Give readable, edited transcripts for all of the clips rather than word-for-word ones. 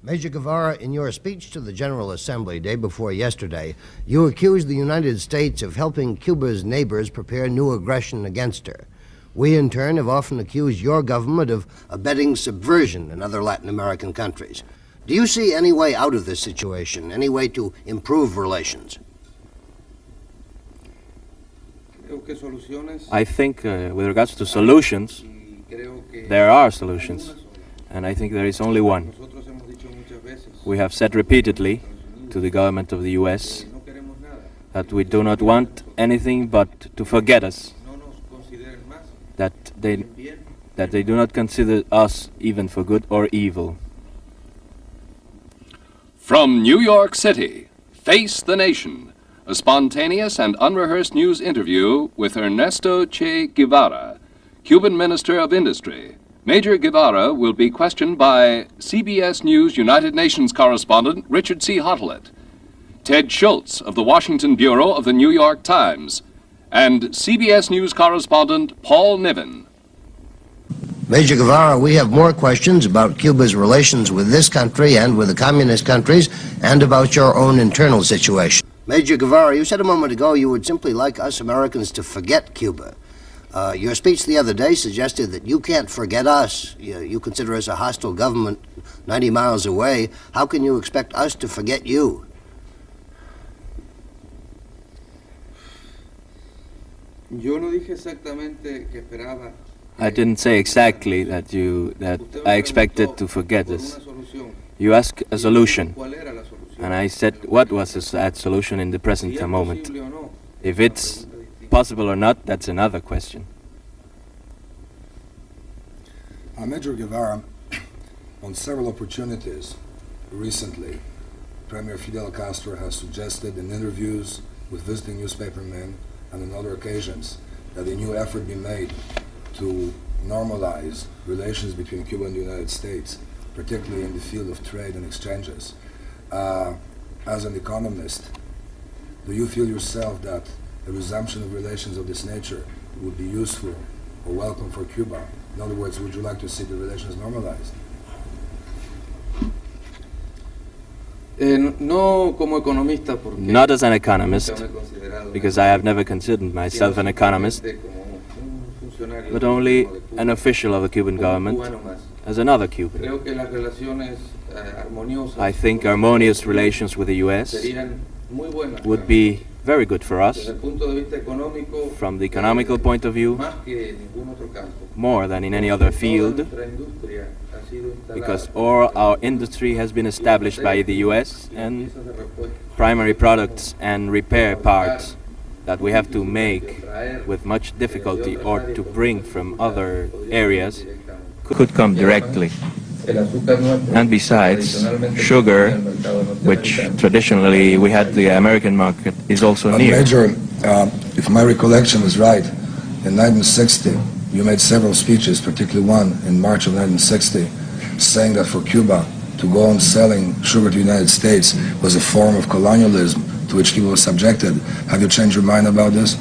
Major Guevara, in your speech to the General Assembly day before yesterday, you accused the United States of helping Cuba's neighbors prepare new aggression against her. We, in turn, have often accused your government of abetting subversion in other Latin American countries. Do you see any way out of this situation, any way to improve relations? I think with regards to solutions, there are solutions, and I think there is only one. We have said repeatedly to the government of the US that we do not want anything but to forget us, that they do not consider us even for good or evil. From New York City, Face the Nation, a spontaneous and unrehearsed news interview with Ernesto Che Guevara, Cuban Minister of Industry. Major Guevara will be questioned by CBS News United Nations correspondent Richard C. Hottelet, Tad Szulc of the Washington Bureau of the New York Times, and CBS News correspondent Paul Niven. Major Guevara, we have more questions about Cuba's relations with this country and with the communist countries, and about your own internal situation. Major Guevara, you said a moment ago you would simply like us Americans to forget Cuba. Your speech the other day suggested that you can't forget us. You consider us a hostile government 90 miles away. How can you expect us to forget you? I didn't say exactly that I expected to forget us. You asked a solution, and I said what was that solution in the present moment. If it's possible or not, that's another question. Major Guevara, on several opportunities recently, Premier Fidel Castro has suggested in interviews with visiting newspapermen and on other occasions that a new effort be made to normalize relations between Cuba and the United States, particularly in the field of trade and exchanges. As an economist, do you feel yourself that a resumption of relations of this nature would be useful or welcome for Cuba? In other words, would you like to see the relations normalized? Not as an economist, because I have never considered myself an economist, but only an official of the Cuban government, as another Cuban. I think harmonious relations with the US would be very good for us, from the economical point of view, more than in any other field, because all our industry has been established by the US, and primary products and repair parts that we have to make with much difficulty or to bring from other areas could come directly. And besides, sugar, which traditionally we had the American market, is also near. Major, if my recollection is right, in 1960 you made several speeches, particularly one in March of 1960, saying that for Cuba to go on selling sugar to the United States was a form of colonialism to which Cuba was subjected. Have you changed your mind about this?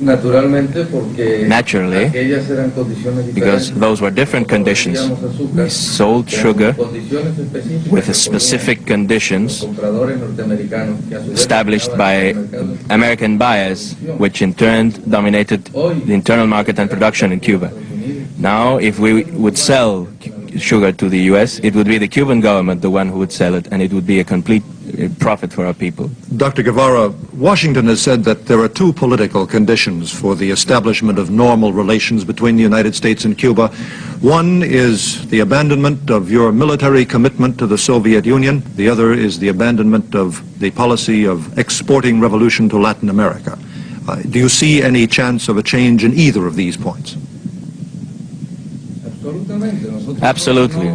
Naturally, because those were different conditions. We sold sugar with specific conditions established by American buyers, which in turn dominated the internal market and production in Cuba. Now, if we would sell sugar to the US, it would be the Cuban government the one who would sell it, and it would be a complete profit for our people. Dr. Guevara, Washington has said that there are two political conditions for the establishment of normal relations between the United States and Cuba. One is the abandonment of your military commitment to the Soviet Union. The other is the abandonment of the policy of exporting revolution to Latin America. Do you see any chance of a change in either of these points? Absolutely.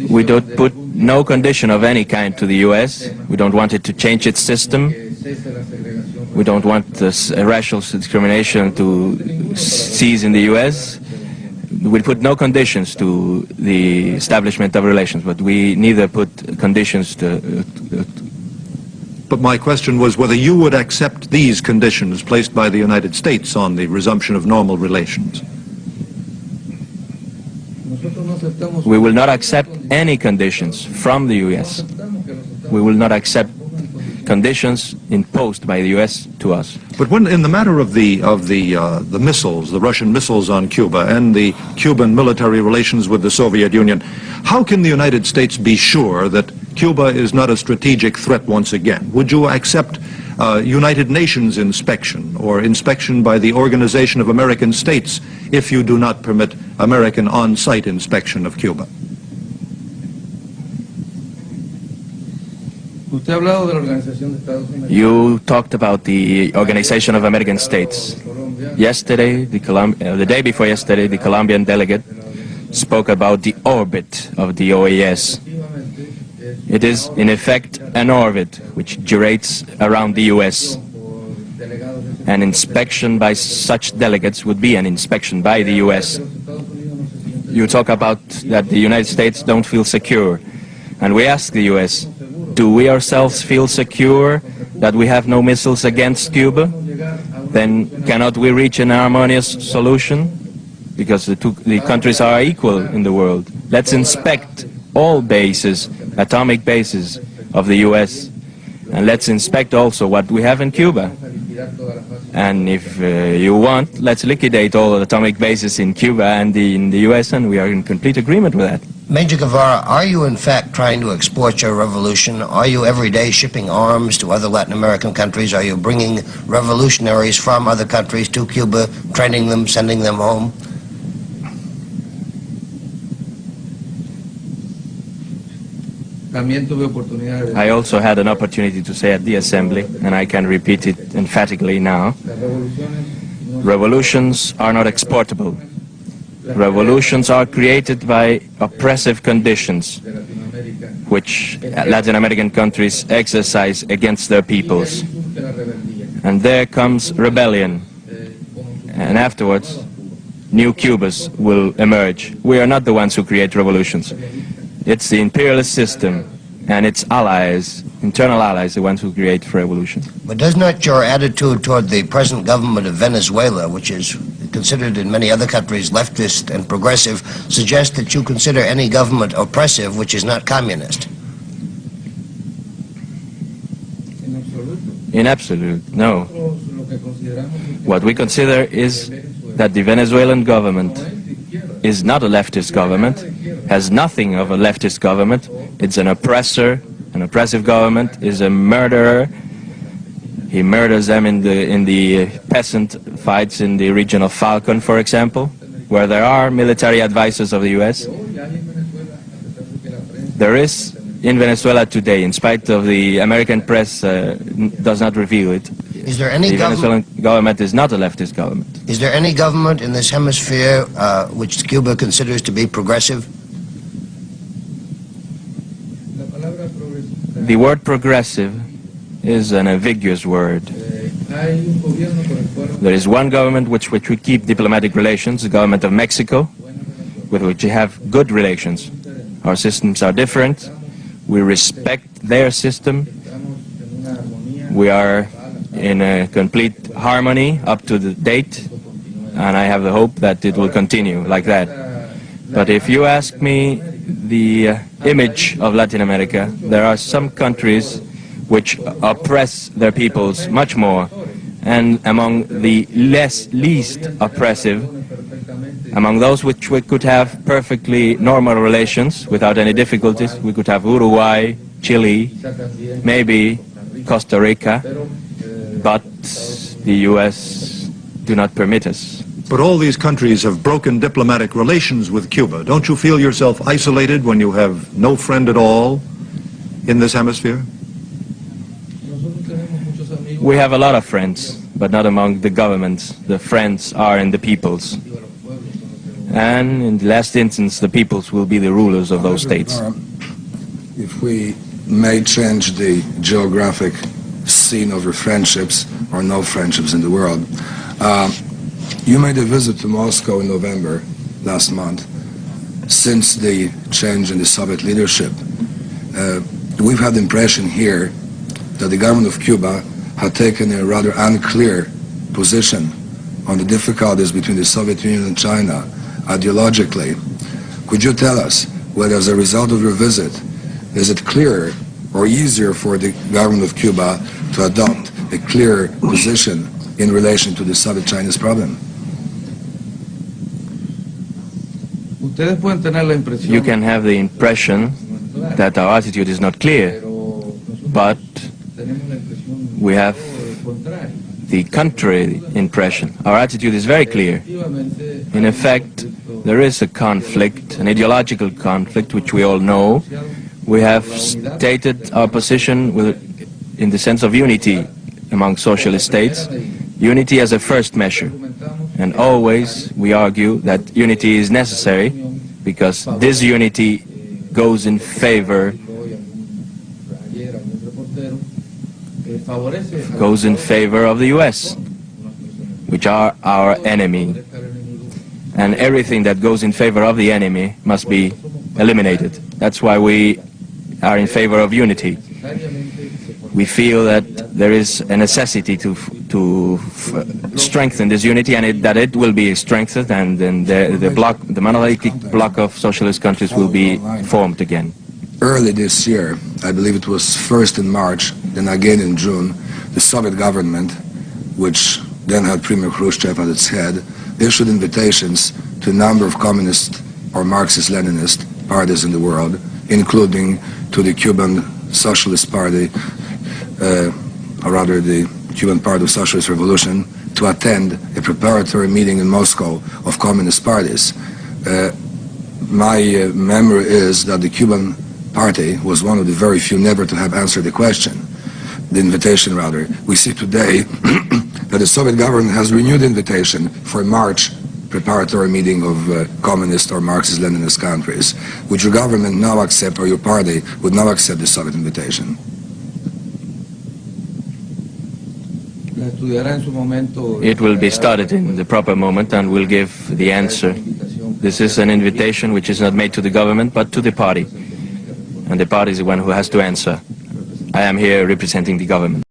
We don't put no condition of any kind to the US. We don't want it to change its system. We don't want this racial discrimination to cease in the US. We put no conditions to the establishment of relations, but we neither put conditions to... But my question was whether you would accept these conditions placed by the United States on the resumption of normal relations. We will not accept any conditions from the U.S. We will not accept conditions imposed by the U.S. to us. But when, in the matter of the missiles, the Russian missiles on Cuba, and the Cuban military relations with the Soviet Union, how can the United States be sure that Cuba is not a strategic threat once again? Would you accept United Nations inspection or inspection by the Organization of American States if you do not permit American on-site inspection of Cuba? You talked about the Organization of American States. Yesterday, the day before yesterday, the Colombian delegate spoke about the orbit of the OAS. It is, in effect, an orbit which gyrates around the U.S. An inspection by such delegates would be an inspection by the U.S. You talk about that the United States don't feel secure, and we ask the U.S., do we ourselves feel secure that we have no missiles against Cuba? Then cannot we reach an harmonious solution? Because the countries are equal in the world. Let's inspect all bases, atomic bases of the U.S. And let's inspect also what we have in Cuba. And if you want, let's liquidate all atomic bases in Cuba and in the U.S., and we are in complete agreement with that. Major Guevara, are you in fact trying to export your revolution? Are you every day shipping arms to other Latin American countries? Are you bringing revolutionaries from other countries to Cuba, training them, sending them home? I also had an opportunity to say at the Assembly, and I can repeat it emphatically now, revolutions are not exportable. Revolutions are created by oppressive conditions which Latin American countries exercise against their peoples. And there comes rebellion. And afterwards, new Cubas will emerge. We are not the ones who create revolutions. It's the imperialist system and its allies, internal allies, the ones who create revolutions. But does not your attitude toward the present government of Venezuela, which is considered in many other countries leftist and progressive, suggest that you consider any government oppressive which is not communist? In absolute, no. What we consider is that the Venezuelan government is not a leftist government, has nothing of a leftist government. It's an oppressor, an oppressive government, is a murderer. He murders them in the peasant fights in the region of Falcon, for example, where there are military advisors of the U.S. There is in Venezuela today, in spite of the American press does not reveal it. Is there any the Venezuelan government is not a leftist government. Is there any government in this hemisphere which Cuba considers to be progressive? The word progressive is an ambiguous word. There is one government which we keep diplomatic relations, the government of Mexico, with which we have good relations. Our systems are different. We respect their system. We are in a complete harmony up to the date, and I have the hope that it will continue like that. But if you ask me the image of Latin America, there are some countries which oppress their peoples much more, and among the least oppressive, among those which we could have perfectly normal relations without any difficulties, we could have Uruguay, Chile, maybe Costa Rica, but the U.S. do not permit us. But all these countries have broken diplomatic relations with Cuba. Don't you feel yourself isolated when you have no friend at all in this hemisphere? We have a lot of friends, but not among the governments. The friends are in the peoples. And in the last instance, the peoples will be the rulers of those states. If we may change the geographic scene of your friendships, or no friendships in the world, you made a visit to Moscow in November last month. Since the change in the Soviet leadership, we've had the impression here that the government of Cuba had taken a rather unclear position on the difficulties between the Soviet Union and China ideologically. Could you tell us whether, as a result of your visit, is it clearer or easier for the government of Cuba to adopt a clear position in relation to the Soviet-Chinese problem? You can have the impression that our attitude is not clear, but we have the contrary impression. Our attitude is very clear. In effect, there is a conflict, an ideological conflict, which we all know. We have stated our position in the sense of unity among socialist states, unity as a first measure. And always we argue that unity is necessary because this unity goes in favor of the US, which are our enemy. And everything that goes in favor of the enemy must be eliminated. That's why we are in favor of unity. We feel that there is a necessity to strengthen this unity, and that it will be strengthened, and then the monolithic bloc of socialist countries will be formed again. Early this year, I believe it was first in March, then again in June, the Soviet government, which then had Premier Khrushchev at its head, issued invitations to a number of communist or Marxist-Leninist parties in the world, including to the Cuban Socialist Party, or rather the Cuban Party of Socialist Revolution, to attend a preparatory meeting in Moscow of communist parties. My memory is that the Cuban Party was one of the very few never to have answered the question, the invitation rather. We see today that the Soviet government has renewed the invitation for a March preparatory meeting of communist or Marxist-Leninist countries. Would your government now accept, or your party would now accept the Soviet invitation? It will be studied in the proper moment and we'll give the answer. This is an invitation which is not made to the government but to the party. And the party is the one who has to answer. I am here representing the government.